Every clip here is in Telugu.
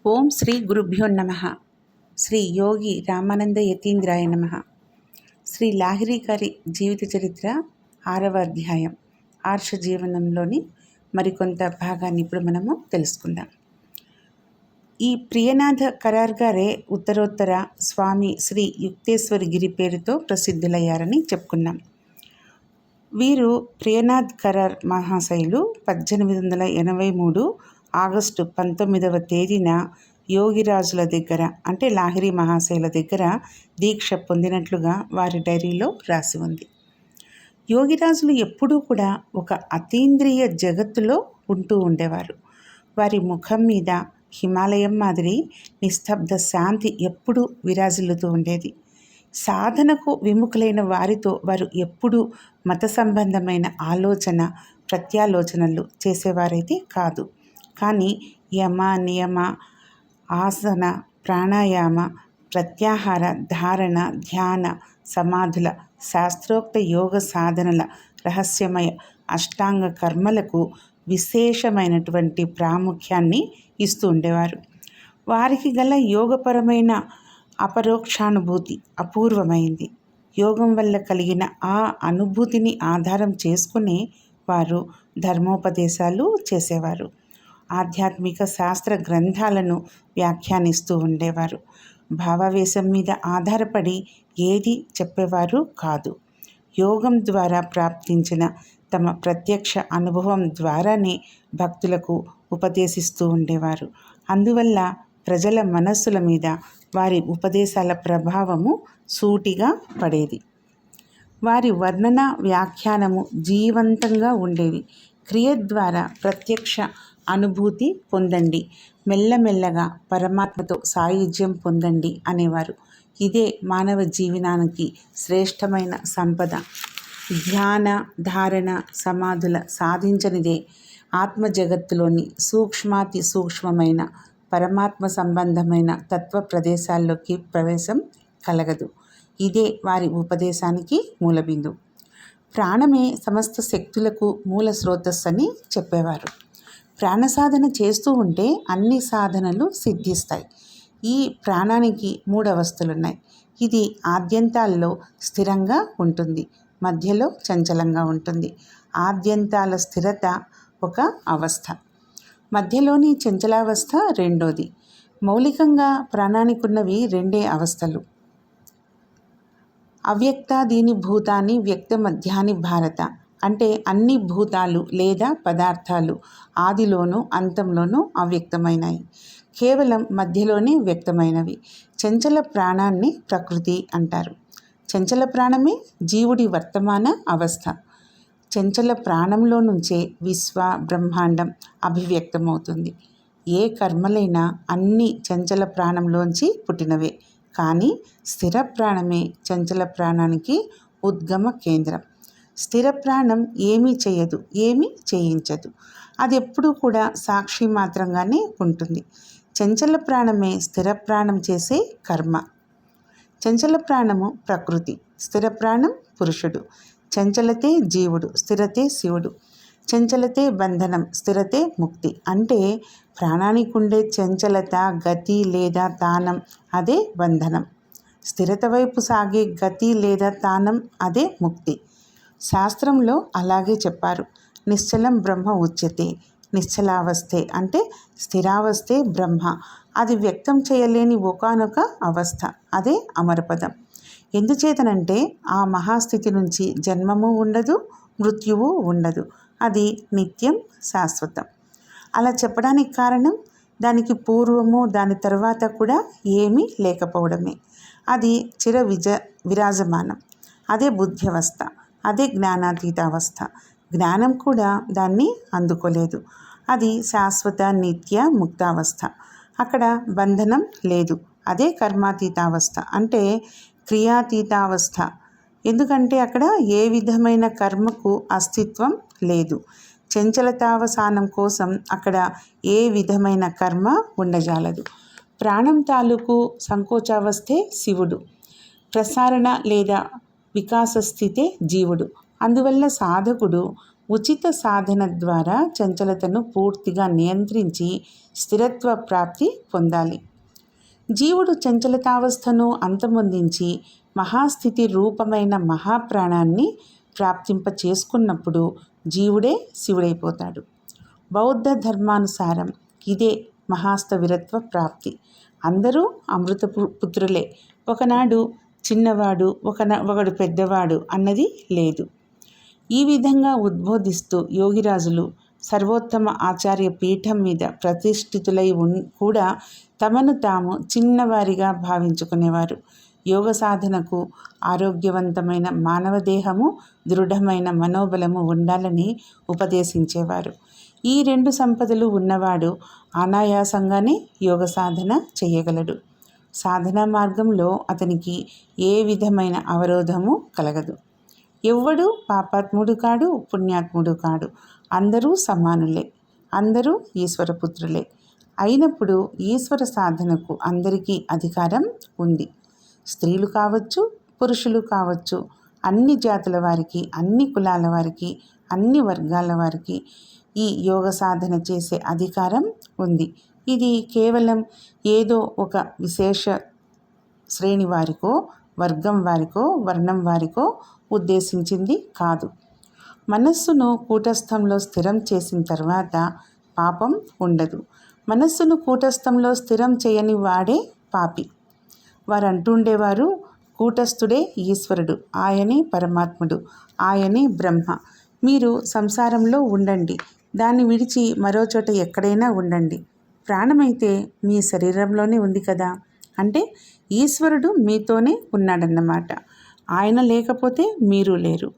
ఓం శ్రీ గురుభ్యో నమః. శ్రీ యోగి రామానంద యతీంద్రాయ నమః. శ్రీ లాహిరి గారి జీవిత చరిత్ర 6వ అధ్యాయం ఆర్ష జీవనంలోని మరికొంత భాగాన్ని ఇప్పుడు మనము తెలుసుకుందాం. ఈ ప్రియనాథ కరార్ గారే ఉత్తరోత్తర స్వామి శ్రీ యుక్తేశ్వర గిరి పేరుతో ప్రసిద్ధులయ్యారని చెప్పుకున్నాం. వీరు ప్రియనాథ్ కరార్ మహాశయులు 1883 ఆగస్టు 19వ తేదీన యోగిరాజుల దగ్గర అంటే లాహిరి మహాశయుల దగ్గర దీక్ష పొందినట్లుగా వారి డైరీలో రాసి ఉంది. యోగిరాజులు ఎప్పుడూ కూడా ఒక అతీంద్రియ జగత్తులో ఉంటూ ఉండేవారు. వారి ముఖం మీద హిమాలయం మాదిరి నిస్తబ్ద శాంతి ఎప్పుడూ విరాజిల్లుతూ ఉండేది. సాధనకు విముఖులైన వారితో వారు ఎప్పుడూ మత సంబంధమైన ఆలోచన ప్రత్యాలోచనలు చేసేవారైతే కాదు. కానీ యమ నియమ ఆసన ప్రాణాయామ ప్రత్యాహార ధారణ ధ్యాన సమాధుల శాస్త్రోక్త యోగ సాధనల రహస్యమయ అష్టాంగ కర్మలకు విశేషమైనటువంటి ప్రాముఖ్యాన్ని ఇస్తూ ఉండేవారు. వారికి గల యోగపరమైన అపరోక్షానుభూతి అపూర్వమైంది. యోగం వల్ల కలిగిన ఆ అనుభూతిని ఆధారం చేసుకుని వారు ధర్మోపదేశాలు చేసేవారు. ఆధ్యాత్మిక శాస్త్ర గ్రంథాలను వ్యాఖ్యానిస్తూ ఉండేవారు. భావావేశం మీద ఆధారపడి ఏది చెప్పేవారు కాదు. యోగం ద్వారా ప్రాప్తించిన తమ ప్రత్యక్ష అనుభవం ద్వారానే భక్తులకు ఉపదేశిస్తూ ఉండేవారు. అందువల్ల ప్రజల మనస్సుల మీద వారి ఉపదేశాల ప్రభావము సూటిగా పడేది. వారి వర్ణన వ్యాఖ్యానము జీవంతంగా ఉండేవి. క్రియ ద్వారా ప్రత్యక్ష అనుభూతి పొందండి, మెల్లమెల్లగా పరమాత్మతో సాయుధ్యం పొందండి అనేవారు. ఇదే మానవ జీవనానికి శ్రేష్టమైన సంపద. ధ్యాన ధారణ సమాధుల సాధించనిదే ఆత్మ జగత్తులోని సూక్ష్మాతి సూక్ష్మమైన పరమాత్మ సంబంధమైన తత్వ ప్రదేశాల్లోకి ప్రవేశం కలగదు. ఇదే వారి ఉపదేశానికి మూలబిందు. ప్రాణమే సమస్త శక్తులకు మూల స్రోతస్సు అని చెప్పేవారు. ప్రాణసాధన చేస్తూ ఉంటే అన్ని సాధనలు సిద్ధిస్తాయి. ఈ ప్రాణానికి 3 అవస్థలున్నాయి. ఇది ఆద్యంతాల్లో స్థిరంగా ఉంటుంది, మధ్యలో చంచలంగా ఉంటుంది. ఆద్యంతాల స్థిరత ఒక అవస్థ, మధ్యలోని చంచలావస్థ రెండోది. మౌలికంగా ప్రాణానికి ఉన్నవి 2 అవస్థలు. అవ్యక్తాదీని భూతాన్ని వ్యక్త మధ్యాని భారత అంటే అన్ని భూతాలు లేదా పదార్థాలు ఆదిలోనూ అంతంలోనూ అవ్యక్తమైనవి, కేవలం మధ్యలోనే వ్యక్తమైనవి. చంచల ప్రాణాన్ని ప్రకృతి అంటారు. చంచల ప్రాణమే జీవుడి వర్తమాన అవస్థ. చంచల ప్రాణంలో నుంచే విశ్వ బ్రహ్మాండం అభివ్యక్తమవుతుంది. ఏ కర్మలైనా అన్ని చంచల ప్రాణంలోంచి పుట్టినవే. కానీ స్థిర ప్రాణమే చంచల ప్రాణానికి ఉద్గమ కేంద్రం. స్థిర ప్రాణం ఏమీ చేయదు, ఏమీ చేయించదు. అది ఎప్పుడూ కూడా సాక్షి మాత్రంగానే ఉంటుంది. చంచల ప్రాణమే స్థిర ప్రాణం చేసే కర్మ. చంచల ప్రాణము ప్రకృతి, స్థిర ప్రాణం పురుషుడు. చంచలతే జీవుడు, స్థిరతే శివుడు. చంచలతే బంధనం, స్థిరతే ముక్తి. అంటే ప్రాణానికి ఉండే చంచలత గతి లేదా తానం అదే బంధనం. స్థిరత వైపు సాగే గతి లేదా తానం అదే ముక్తి. శాస్త్రంలో అలాగే చెప్పారు. నిశ్చలం బ్రహ్మ ఉచ్యతే. నిశ్చలావస్థే అంటే స్థిరావస్థే బ్రహ్మ. అది వ్యక్తం చేయలేని ఒకానొక అవస్థ, అదే అమరపదం. ఎందుచేతనంటే ఆ మహాస్థితి నుంచి జన్మము ఉండదు, మృత్యువు ఉండదు. అది నిత్యం శాశ్వతం. అలా చెప్పడానికి కారణం దానికి పూర్వము దాని తర్వాత కూడా ఏమీ లేకపోవడమే. అది విరాజమానం. అదే బుద్ధ్యవస్థ, అదే జ్ఞానాతీతావస్థ. జ్ఞానం కూడా దాన్ని అందుకోలేదు. అది శాశ్వత నిత్య ముక్తావస్థ. అక్కడ బంధనం లేదు. అదే కర్మాతీతావస్థ అంటే క్రియాతీతావస్థ. ఎందుకంటే అక్కడ ఏ విధమైన కర్మకు అస్తిత్వం లేదు. చంచలతావసానం కోసం అక్కడ ఏ విధమైన కర్మ ఉండజాలదు. ప్రాణం తాలూకు సంకోచావస్థే శివుడు. ప్రసారణ లేదా వికాస స్థితే జీవుడు. అందువల్ల సాధకుడు ఉచిత సాధన ద్వారా చంచలతను పూర్తిగా నియంత్రించి స్థిరత్వ ప్రాప్తి పొందాలి. జీవుడు చంచలతావస్థను అంతమొందించి మహాస్థితి రూపమైన మహాప్రాణాన్ని ప్రాప్తింప చేసుకున్నప్పుడు జీవుడే శివుడైపోతాడు. బౌద్ధ ధర్మానుసారం ఇదే మహాస్థవిరత్వ ప్రాప్తి. అందరూ అమృత పుత్రులే. ఒకనాడు చిన్నవాడు, ఒకడు పెద్దవాడు అన్నది లేదు. ఈ విధంగా ఉద్బోధిస్తూ యోగిరాజులు సర్వోత్తమ ఆచార్య పీఠం మీద ప్రతిష్ఠితులై కూడా తమను తాము చిన్నవారిగా భావించుకునేవారు. యోగ సాధనకు ఆరోగ్యవంతమైన మానవ దేహము, దృఢమైన మనోబలము ఉండాలని ఉపదేశించేవారు. ఈ 2 సంపదలు ఉన్నవాడు అనాయాసంగానే యోగ సాధన చేయగలడు. సాధనా మార్గంలో అతనికి ఏ విధమైన అవరోధము కలగదు. ఎవ్వడు పాపాత్ముడు కాడు, పుణ్యాత్ముడు కాడు. అందరూ సమానులే. అందరూ ఈశ్వరపుత్రులే. అయినప్పుడు ఈశ్వర సాధనకు అందరికీ అధికారం ఉంది. స్త్రీలు కావచ్చు, పురుషులు కావచ్చు, అన్ని జాతుల వారికి, అన్ని కులాల వారికి, అన్ని వర్గాల వారికి ఈ యోగ సాధన చేసే అధికారం ఉంది. ఇది కేవలం ఏదో ఒక విశేష శ్రేణి వారికో, వర్గం వారికో, వర్ణం వారికో ఉద్దేశించింది కాదు. మనస్సును కూటస్థంలో స్థిరం చేసిన తర్వాత పాపం ఉండదు. మనస్సును కూటస్థంలో స్థిరం చేయని వాడే పాపి. వారు అంటుండేవారు, కూటస్థుడే ఈశ్వరుడు, ఆయనే పరమాత్ముడు, ఆయనే బ్రహ్మ. మీరు సంసారంలో ఉండండి, దాన్ని విడిచి మరో చోట ఎక్కడైనా ఉండండి. ప్రాణమైతే మీ శరీరంలోనే ఉంది కదా. అంటే ఈశ్వరుడు మీతోనే ఉన్నాడన్నమాట. ఆయన లేకపోతే మీరు లేరు.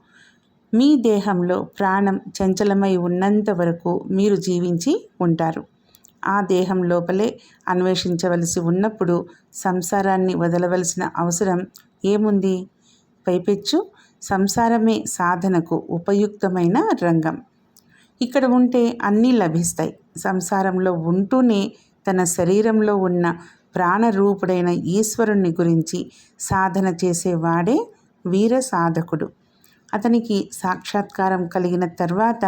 మీ దేహంలో ప్రాణం చంచలమై ఉన్నంత వరకు మీరు జీవించి ఉంటారు. ఆ దేహం లోపలే అన్వేషించవలసి ఉన్నప్పుడు సంసారాన్ని వదలవలసిన అవసరం ఏముంది? పైపెచ్చు సంసారమే సాధనకు ఉపయుక్తమైన రంగం. ఇక్కడ ఉంటే అన్నీ లభిస్తాయి. సంసారంలో ఉంటూనే తన శరీరంలో ఉన్న ప్రాణరూపుడైన ఈశ్వరుణ్ణి గురించి సాధన చేసేవాడే వీర సాధకుడు. అతనికి సాక్షాత్కారం కలిగిన తర్వాత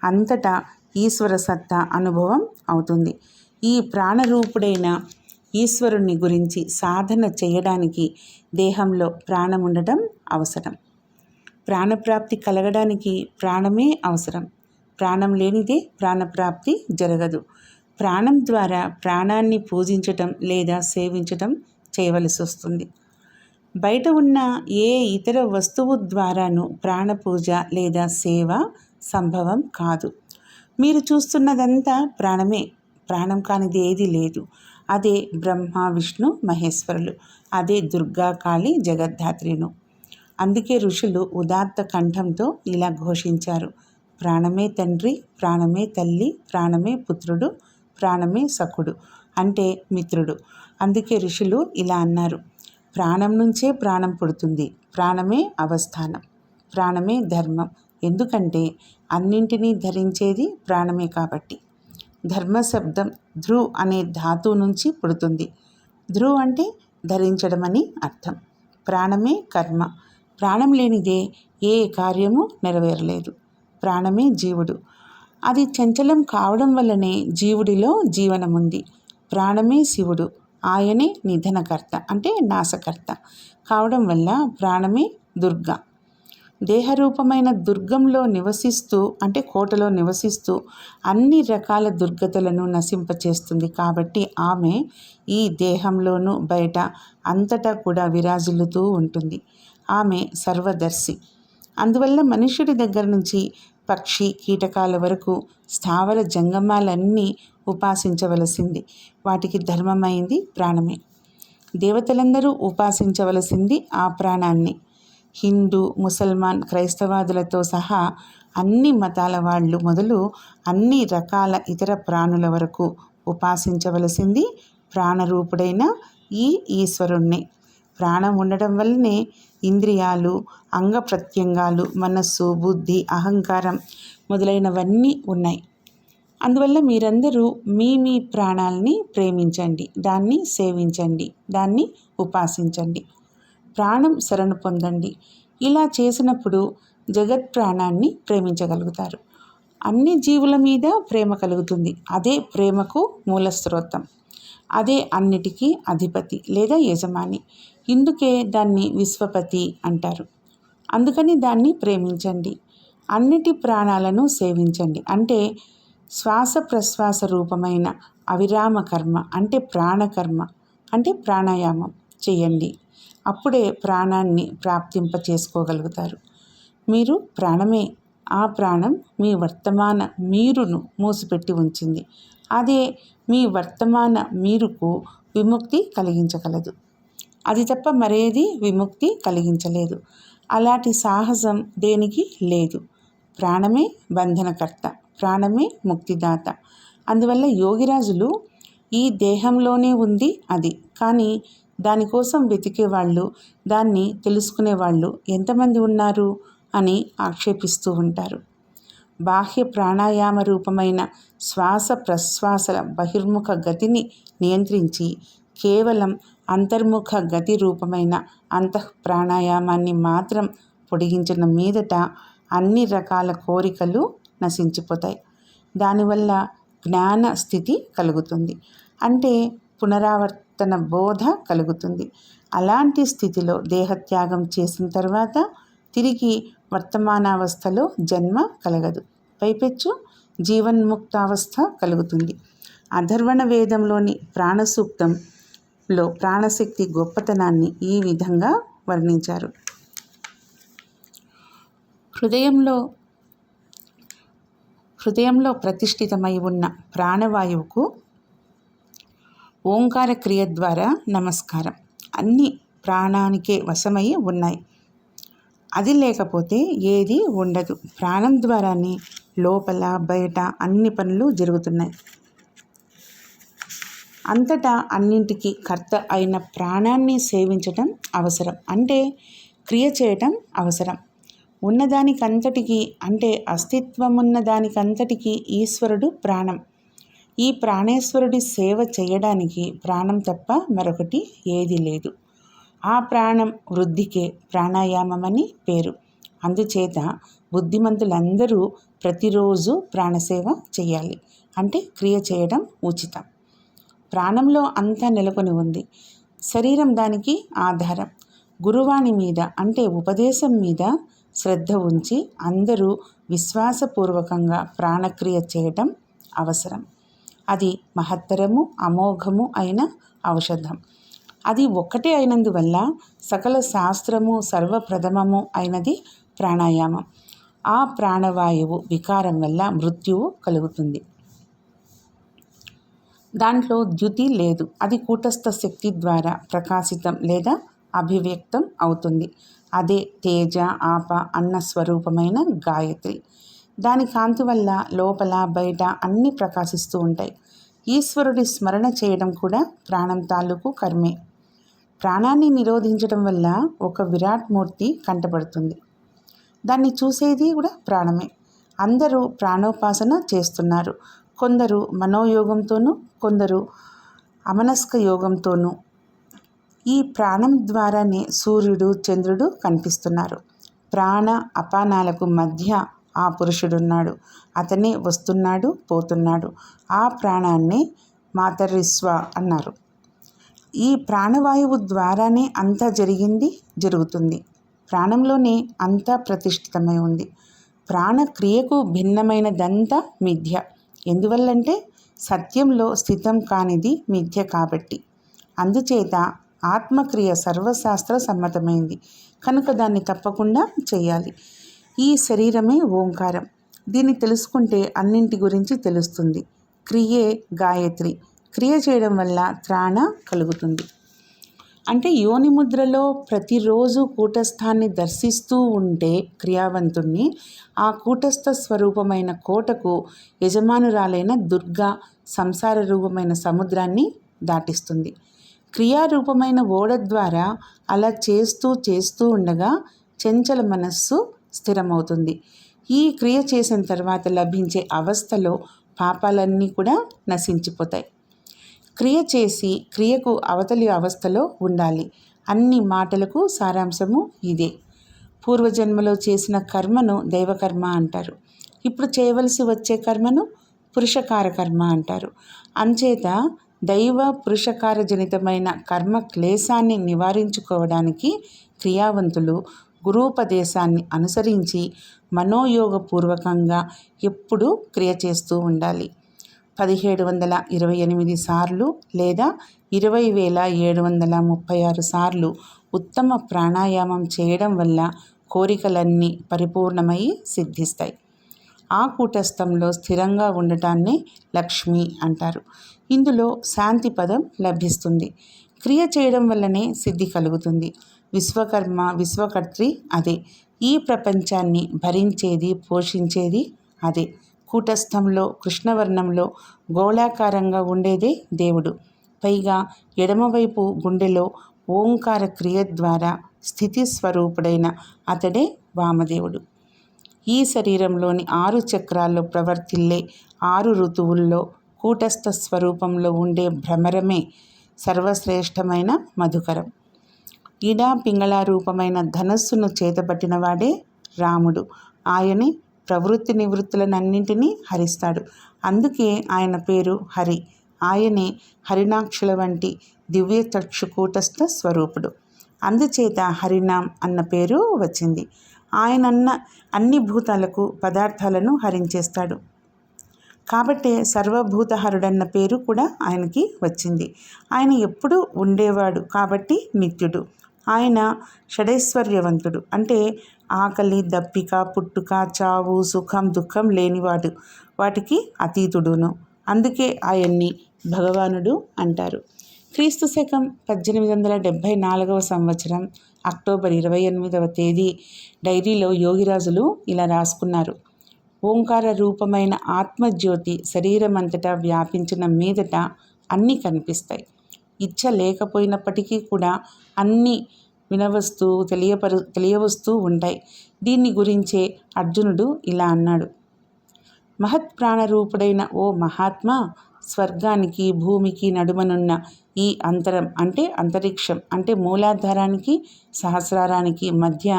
అంతటా ఈశ్వర సత్తా అనుభవం అవుతుంది. ఈ ప్రాణరూపుడైన ఈశ్వరుణ్ణి గురించి సాధన చేయడానికి దేహంలో ప్రాణం ఉండటం అవసరం. ప్రాణప్రాప్తి కలగడానికి ప్రాణమే అవసరం. ప్రాణం లేనిదే ప్రాణప్రాప్తి జరగదు. ప్రాణం ద్వారా ప్రాణాన్ని పూజించటం లేదా సేవించటం చేయవలసి వస్తుంది. బయట ఉన్న ఏ ఇతర వస్తువు ద్వారాను ప్రాణపూజ లేదా సేవ సంభవం కాదు. మీరు చూస్తున్నదంతా ప్రాణమే. ప్రాణం కానిది ఏది లేదు. అదే బ్రహ్మ, విష్ణు, మహేశ్వరులు. అదే దుర్గా, కాళీ, జగద్ధాత్రిను. అందుకే ఋషులు ఉదాత్త కంఠంతో ఇలా ఘోషించారు: ప్రాణమే తండ్రి, ప్రాణమే తల్లి, ప్రాణమే పుత్రుడు, ప్రాణమే సఖుడు అంటే మిత్రుడు. అందుకే ఋషులు ఇలా అన్నారు: ప్రాణం నుంచే ప్రాణం పుడుతుంది. ప్రాణమే అవస్థానం, ప్రాణమే ధర్మం. ఎందుకంటే అన్నింటినీ ధరించేది ప్రాణమే కాబట్టి. ధర్మ శబ్దం ధృ అనే ధాతువు నుంచి పుడుతుంది. ధృ అంటే ధరించడం అని అర్థం. ప్రాణమే కర్మ. ప్రాణం లేనిదే ఏ కార్యము నెరవేరలేదు. ప్రాణమే జీవుడు. అది చంచలం కావడం వల్లనే జీవుడిలో జీవనముంది. ప్రాణమే శివుడు. ఆయనే నిధనకర్త అంటే నాశకర్త కావడం వల్ల ప్రాణమే దుర్గా. దేహరూపమైన దుర్గంలో నివసిస్తూ అంటే కోటలో నివసిస్తూ అన్ని రకాల దుర్గతులను నశింపచేస్తుంది. కాబట్టి ఆమె ఈ దేహంలోనూ బయట అంతటా కూడా విరాజిల్లుతూ ఉంటుంది. ఆమె సర్వదర్శి. అందువల్ల మనుష్యుడి దగ్గర నుంచి పక్షి, కీటకాల వరకు స్థావర జంగమాలన్నీ ఉపాసించవలసింది. వాటికి ధర్మమైంది ప్రాణమే. దేవతలందరూ ఉపాసించవలసింది ఆ ప్రాణాన్ని. హిందూ, ముసల్మాన్, క్రైస్తవాదులతో సహా అన్ని మతాల వాళ్ళు మొదలు అన్ని రకాల ఇతర ప్రాణుల వరకు ఉపాసించవలసింది ప్రాణరూపుడైన ఈ ఈశ్వరుణ్ణి. ప్రాణం ఉండటం వల్లనే ఇంద్రియాలు, అంగప్రత్యంగాలు, మనస్సు, బుద్ధి, అహంకారం మొదలైనవన్నీ ఉన్నాయి. అందువల్ల మీరందరూ మీ మీ ప్రాణాలని ప్రేమించండి, దాన్ని సేవించండి, దాన్ని ఉపాసించండి, ప్రాణం శరణు పొందండి. ఇలా చేసినప్పుడు జగత్ ప్రాణాన్ని ప్రేమించగలుగుతారు. అన్ని జీవుల మీద ప్రేమ కలుగుతుంది. అదే ప్రేమకు మూల స్రోతం. అదే అన్నిటికీ అధిపతి లేదా యజమాని. ఇందుకే దాన్ని విశ్వపతి అంటారు. అందుకని దాన్ని ప్రేమించండి. అన్నిటి ప్రాణాలను సేవించండి. అంటే శ్వాస ప్రశ్వాస రూపమైన అవిరామ కర్మ అంటే ప్రాణకర్మ అంటే ప్రాణాయామం చేయండి. అప్పుడే ప్రాణాన్ని ప్రాప్తింప చేసుకోగలుగుతారు. మీరు ప్రాణమే. ఆ ప్రాణం మీ వర్తమాన మీరును మూసిపెట్టి ఉంచింది. అదే మీ వర్తమాన మీరుకు విముక్తి కలిగించగలదు. అది తప్ప మరేది విముక్తి కలిగించలేదు. అలాంటి సాహసం దేనికి లేదు. ప్రాణమే బంధనకర్త, ప్రాణమే ముక్తిదాత. అందువల్ల యోగిరాజులు ఈ దేహంలోనే ఉంది అది, కానీ దానికోసం వెతికేవాళ్ళు, దాన్ని తెలుసుకునేవాళ్ళు ఎంతమంది ఉన్నారు అని ఆక్షేపిస్తూ ఉంటారు. బాహ్య ప్రాణాయామ రూపమైన శ్వాస ప్రశ్వాసల బహిర్ముఖ గతిని నియంత్రించి కేవలం అంతర్ముఖ గతి రూపమైన అంతః ప్రాణాయామాన్ని మాత్రం పొడిగించిన మీదట అన్ని రకాల కోరికలు నశించిపోతాయి. దానివల్ల జ్ఞాన స్థితి కలుగుతుంది. అంటే పునరావర్తన బోధ కలుగుతుంది. అలాంటి స్థితిలో దేహత్యాగం చేసిన తర్వాత తిరిగి వర్తమానావస్థలో జన్మ కలగదు. పైపెచ్చు జీవన్ముక్తావస్థ కలుగుతుంది. అథర్వణ వేదంలోని ప్రాణసూక్తంలో ప్రాణశక్తి గొప్పతనాన్ని ఈ విధంగా వర్ణించారు. హృదయంలో ప్రతిష్ఠితమై ఉన్న ప్రాణవాయువుకు ఓంకార క్రియ ద్వారా నమస్కారం. అన్ని ప్రాణానికే వశమై ఉన్నాయి. అది లేకపోతే ఏది ఉండదు. ప్రాణం ద్వారానే లోపల బయట అన్ని పనులు జరుగుతున్నాయి. అంతటా అన్నింటికీ కర్త అయిన ప్రాణాన్ని సేవించటం అవసరం. అంటే క్రియ చేయటం అవసరం. ఉన్నదానికంతటికీ అంటే అస్తిత్వమున్న దానికంతటికీ ఈశ్వరుడు ప్రాణం. ఈ ప్రాణేశ్వరుడి సేవ చేయడానికి ప్రాణం తప్ప మరొకటి ఏది లేదు. ఆ ప్రాణం వృద్ధికే ప్రాణాయామమని పేరు. అందుచేత బుద్ధిమంతులందరూ ప్రతిరోజు ప్రాణసేవ చేయాలి. అంటే క్రియ చేయడం ఉచితం. ప్రాణంలో అంతా నెలకొని ఉంది. శరీరం దానికి ఆధారం. గురువాణి మీద అంటే ఉపదేశం మీద శ్రద్ధ ఉంచి అందరూ విశ్వాసపూర్వకంగా ప్రాణక్రియ చేయటం అవసరం. అది మహత్తరము అమోఘము అయిన ఔషధం. అది ఒక్కటే అయినందువల్ల సకల శాస్త్రము సర్వప్రథమము అయినది ప్రాణాయామం. ఆ ప్రాణవాయువు వికారం వల్ల మృత్యువు కలుగుతుంది. దాంట్లో ద్యుతి లేదు. అది కూటస్థ శక్తి ద్వారా ప్రకాశితం లేదా అభివ్యక్తం అవుతుంది. అదే తేజ ఆప అన్న స్వరూపమైన గాయత్రి. దాని కాంతి వల్ల లోపల బయట అన్నీ ప్రకాశిస్తూ ఉంటాయి. ఈశ్వరుడి స్మరణ చేయడం కూడా ప్రాణం తాలూకు కర్మే. ప్రాణాన్ని నిరోధించడం వల్ల ఒక విరాట్ మూర్తి కంటపడుతుంది. దాన్ని చూసేది కూడా ప్రాణమే. అందరూ ప్రాణోపాసన చేస్తున్నారు. కొందరు మనోయోగంతోనూ కొందరు అమనస్క యోగంతోనూ. ఈ ప్రాణం ద్వారానే సూర్యుడు చంద్రుడు కనిపిస్తున్నారు. ప్రాణ అపానాలకు మధ్య ఆ పురుషుడున్నాడు. అతనే వస్తున్నాడు పోతున్నాడు. ఆ ప్రాణాన్నే మాతరిస్వ అన్నారు. ఈ ప్రాణవాయువు ద్వారానే అంతా జరుగుతుంది. ప్రాణంలోనే అంతా ప్రతిష్ఠితమై ఉంది. ప్రాణక్రియకు భిన్నమైనదంతా మిథ్య. ఎందువల్లంటే సత్యంలో స్థితం కానిది మిథ్య కాబట్టి. అందుచేత ఆత్మక్రియ సర్వశాస్త్ర సమ్మతమైంది కనుక దాన్ని తప్పకుండా చేయాలి. ఈ శరీరమే ఓంకారం. దీన్ని తెలుసుకుంటే అన్నింటి గురించి తెలుస్తుంది. క్రియే గాయత్రి. క్రియ చేయడం వల్ల త్రాణ కలుగుతుంది. అంటే యోని ముద్రలో ప్రతిరోజు కూటస్థాన్ని దర్శిస్తూ ఉంటే క్రియావంతుణ్ణి ఆ కూటస్థ స్వరూపమైన కోటకు యజమానురాలైన దుర్గా సంసార రూపమైన సముద్రాన్ని దాటిస్తుంది. క్రియారూపమైన ఓడ ద్వారా అలా చేస్తూ ఉండగా చంచల మనస్సు స్థిరమవుతుంది. ఈ క్రియ చేసిన తర్వాత లభించే అవస్థలో పాపాలన్నీ కూడా నశించిపోతాయి. క్రియ చేసి క్రియకు అవతలి అవస్థలో ఉండాలి. అన్ని మాటలకు సారాంశము ఇదే. పూర్వజన్మలో చేసిన కర్మను దైవకర్మ అంటారు. ఇప్పుడు చేయవలసి వచ్చే కర్మను పురుషకార కర్మ అంటారు. అంచేత దైవ పురుషకార జనితమైన కర్మ క్లేశాన్ని నివారించుకోవడానికి క్రియావంతులు గురూపదేశాన్ని అనుసరించి మనోయోగపూర్వకంగా ఎప్పుడూ క్రియ చేస్తూ ఉండాలి. 1728 సార్లు లేదా 20,736 సార్లు ఉత్తమ ప్రాణాయామం చేయడం వల్ల కోరికలన్నీ పరిపూర్ణమై సిద్ధిస్తాయి. ఆ కూటస్థంలో స్థిరంగా ఉండటాన్నే లక్ష్మి అంటారు. ఇందులో శాంతి పదం లభిస్తుంది. క్రియ చేయడం వల్లనే సిద్ధి కలుగుతుంది. విశ్వకర్మ విశ్వకర్త్రి అదే. ఈ ప్రపంచాన్ని భరించేది పోషించేది అదే. కూటస్థంలో కృష్ణవర్ణంలో గోళాకారంగా ఉండేదే దేవుడు. పైగా ఎడమవైపు గుండెలో ఓంకార క్రియ ద్వారా స్థితి స్వరూపుడైన అతడే వామదేవుడు. ఈ శరీరంలోని 6 చక్రాల్లో ప్రవర్తిల్లే 6 ఋతువుల్లో కూటస్థ స్వరూపంలో ఉండే భ్రమరమే సర్వశ్రేష్టమైన మధుకరం. ఇడా పింగళ రూపమైన ధనస్సును చేతబట్టినవాడే రాముడు. ఆయనే ప్రవృత్తి నివృత్తులనన్నింటినీ హరిస్తాడు. అందుకే ఆయన పేరు హరి. ఆయనే హరినాక్షుల వంటి దివ్య చక్షు కూటస్థ స్వరూపుడు. అందుచేత హరినాం అన్న పేరు వచ్చింది. ఆయనన్న అన్ని భూతాలకు పదార్థాలను హరించేస్తాడు. కాబట్టే సర్వభూతహరుడన్న పేరు కూడా ఆయనకి వచ్చింది. ఆయన ఎప్పుడూ ఉండేవాడు కాబట్టి నిత్యుడు. ఆయన షడైశ్వర్యవంతుడు అంటే ఆకలి, దప్పిక, పుట్టుక, చావు, సుఖం, దుఃఖం లేనివాడు, వాటికి అతీతుడును. అందుకే ఆయన్ని భగవానుడు అంటారు. క్రీస్తు శకం 1874 సంవత్సరం అక్టోబర్ 28వ తేదీ డైరీలో యోగిరాజులు ఇలా రాసుకున్నారు. ఓంకార రూపమైన ఆత్మజ్యోతి శరీరమంతటా వ్యాపించిన మీదట అన్నీ కనిపిస్తాయి. ఇచ్చ లేకపోయినప్పటికీ కూడా అన్నీ వినవస్తూ తెలియవస్తూ ఉంటాయి. దీన్ని గురించే అర్జునుడు ఇలా అన్నాడు. మహత్ ప్రాణరూపుడైన ఓ మహాత్మా, స్వర్గానికి భూమికి నడుమనున్న ఈ అంతరం అంటే అంతరిక్షం అంటే మూలాధారానికి సహస్రారానికి మధ్య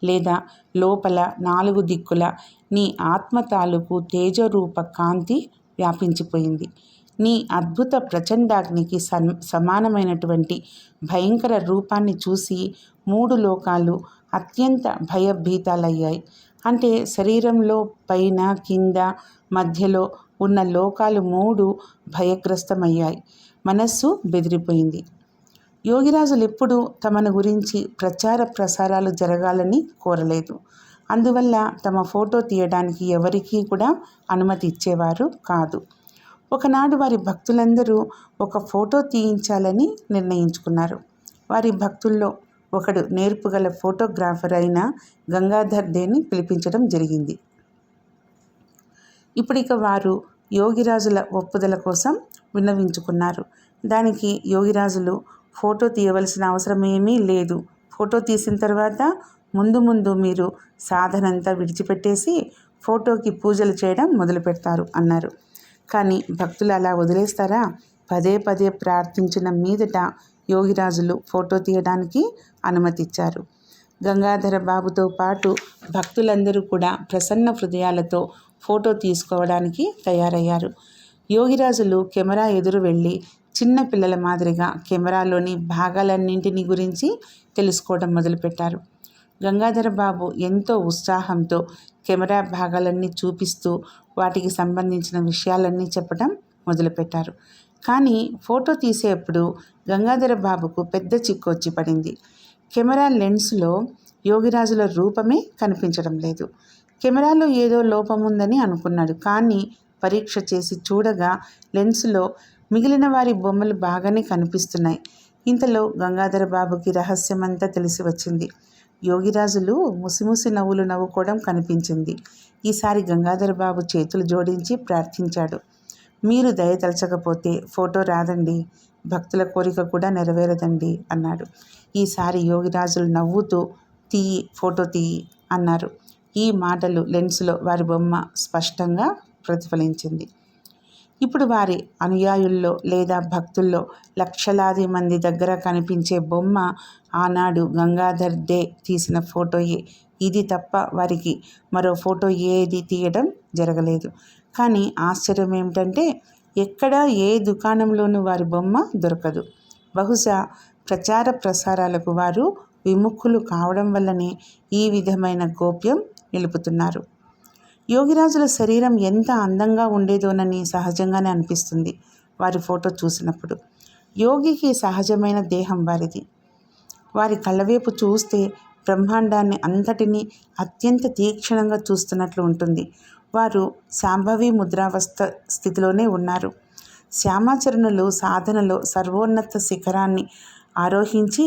లేదా లోపల 4 దిక్కుల నీ ఆత్మ తాలూకు తేజరూప కాంతి వ్యాపించిపోయింది. నీ అద్భుత ప్రచండాగ్నికి సమానమైనటువంటి భయంకర రూపాన్ని చూసి 3 లోకాలు అత్యంత భయభీతాలయ్యాయి. అంటే శరీరంలో పైన కింద మధ్యలో ఉన్న లోకాలు 3 భయగ్రస్తమయ్యాయి. మనస్సు బెదిరిపోయింది. యోగిరాజులు ఎప్పుడూ తమను గురించి ప్రచార ప్రసారాలు జరగాలని కోరలేదు. అందువల్ల తమ ఫోటో తీయడానికి ఎవరికీ కూడా అనుమతి ఇచ్చేవారు కాదు. ఒకనాడు వారి భక్తులందరూ ఒక ఫోటో తీయించాలని నిర్ణయించుకున్నారు. వారి భక్తుల్లో ఒకడు నేర్పుగల ఫోటోగ్రాఫర్ అయిన గంగాధర్ దేని పిలిపించడం జరిగింది. ఇప్పుడిక వారు యోగిరాజుల ఒప్పుదల కోసం విన్నవించుకున్నారు. దానికి యోగిరాజులు ఫోటో తీయవలసిన అవసరమేమీ లేదు. ఫోటో తీసిన తర్వాత ముందు మీరు సాధనంతా విడిచిపెట్టేసి ఫోటోకి పూజలు చేయడం మొదలు పెడతారు అన్నారు. కానీ భక్తులు అలా వదిలేస్తారా? పదే ప్రార్థించిన మీదట యోగిరాజులు ఫోటో తీయడానికి అనుమతిచ్చారు. గంగాధర బాబుతో పాటు భక్తులందరూ కూడా ప్రసన్న హృదయాలతో ఫోటో తీసుకోవడానికి తయారయ్యారు. యోగిరాజులు కెమెరా ఎదురు వెళ్ళి చిన్న పిల్లల మాదిరిగా కెమెరాలోని భాగాలన్నింటినీ గురించి తెలుసుకోవడం మొదలుపెట్టారు. గంగాధర బాబు ఎంతో ఉత్సాహంతో కెమెరా భాగాలన్నీ చూపిస్తూ వాటికి సంబంధించిన విషయాలన్నీ చెప్పడం మొదలుపెట్టారు. కానీ ఫోటో తీసేప్పుడు గంగాధర బాబుకు పెద్ద చిక్కు వచ్చి పడింది. కెమెరా లెన్స్లో యోగిరాజుల రూపమే కనిపించడం లేదు. కెమెరాలో ఏదో లోపం ఉందని అనుకున్నాడు. కానీ పరీక్ష చేసి చూడగా లెన్సులో మిగిలిన వారి బొమ్మలు బాగానే కనిపిస్తున్నాయి. ఇంతలో గంగాధర బాబుకి రహస్యమంతా తెలిసి వచ్చింది. యోగిరాజులు ముసిముసి నవ్వులు నవ్వుకోవడం కనిపించింది. ఈసారి గంగాధర బాబు చేతులు జోడించి ప్రార్థించాడు. మీరు దయతలచకపోతే ఫోటో రాదండి, భక్తుల కోరిక కూడా నెరవేరదండి అన్నాడు. ఈసారి యోగిరాజులు నవ్వుతూ ఫోటో తీయి అన్నారు. ఈ మాటలు లెన్సులో వారి బొమ్మ స్పష్టంగా ప్రతిఫలించింది. ఇప్పుడు వారి అనుయాయుల్లో లేదా భక్తుల్లో లక్షలాది మంది దగ్గర కనిపించే బొమ్మ ఆనాడు గంగాధర్ దే తీసిన ఫోటోయే. ఇది తప్ప వారికి మరో ఫోటో ఏది తీయడం జరగలేదు. కానీ ఆశ్చర్యం ఏమిటంటే ఎక్కడా ఏ దుకాణంలోనూ వారి బొమ్మ దొరకదు. బహుశా ప్రచార ప్రసారాలకు వారు విముఖులు కావడం వల్లనే ఈ విధమైన గోప్యం నిలుపుతున్నారు. యోగిరాజుల శరీరం ఎంత అందంగా ఉండేదోనని సహజంగానే అనిపిస్తుంది వారి ఫోటో చూసినప్పుడు. యోగికి సహజమైన దేహం వారిది. వారి కళ్ళవైపు చూస్తే బ్రహ్మాండాన్ని అంతటినీ అత్యంత తీక్షణంగా చూస్తున్నట్లు ఉంటుంది. వారు శాంభవి ముద్రావస్థ స్థితిలోనే ఉన్నారు. శ్యామాచరణులు సాధనలో సర్వోన్నత శిఖరాన్ని ఆరోహించి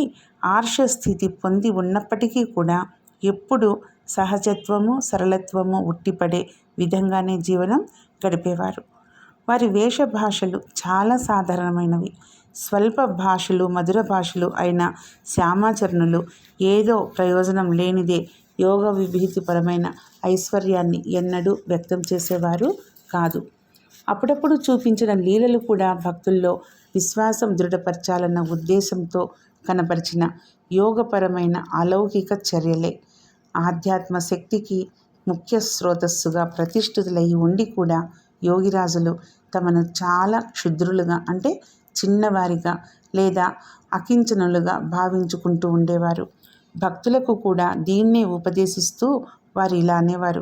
ఆర్ష స్థితి పొంది ఉన్నప్పటికీ కూడా ఎప్పుడూ సహజత్వము సరళత్వము ఉట్టిపడే విధంగానే జీవనం గడిపేవారు. వారి వేషభాషలు చాలా సాధారణమైనవి. స్వల్ప భాషలు మధుర భాషలు అయిన శ్యామాచరణులు ఏదో ప్రయోజనం లేనిదే యోగ విభూతిపరమైన ఐశ్వర్యాన్ని ఎన్నడూ వ్యక్తం చేసేవారు కాదు. అప్పుడప్పుడు చూపించిన లీలలు కూడా భక్తుల్లో విశ్వాసం దృఢపరచాలన్న ఉద్దేశంతో కనపరిచిన యోగపరమైన అలౌకిక చర్యలే. ఆధ్యాత్మ శక్తికి ముఖ్య స్రోతస్సుగా ప్రతిష్ఠితులై ఉండి కూడా యోగిరాజులు తమను చాలా క్షుద్రులుగా అంటే చిన్నవారిగా లేదా అకించనులుగా భావించుకుంటూ ఉండేవారు. భక్తులకు కూడా దీన్నే ఉపదేశిస్తూ వారు ఇలా అనేవారు: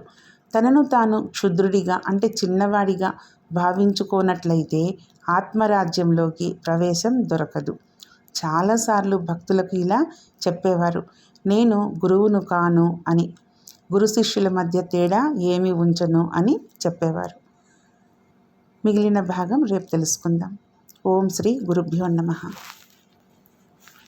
తనను తాను క్షుద్రుడిగా అంటే చిన్నవాడిగా భావించుకోనట్లయితే ఆత్మరాజ్యంలోకి ప్రవేశం దొరకదు. చాలాసార్లు భక్తులకు ఇలా చెప్పేవారు: నేను గురువును కాను అని, గురు శిష్యుల మధ్య తేడా ఏమి ఉంచను అని చెప్పేవారు. మిగిలిన భాగం రేపు తెలుసుకుందాం. ఓం శ్రీ గురుభ్యో నమః.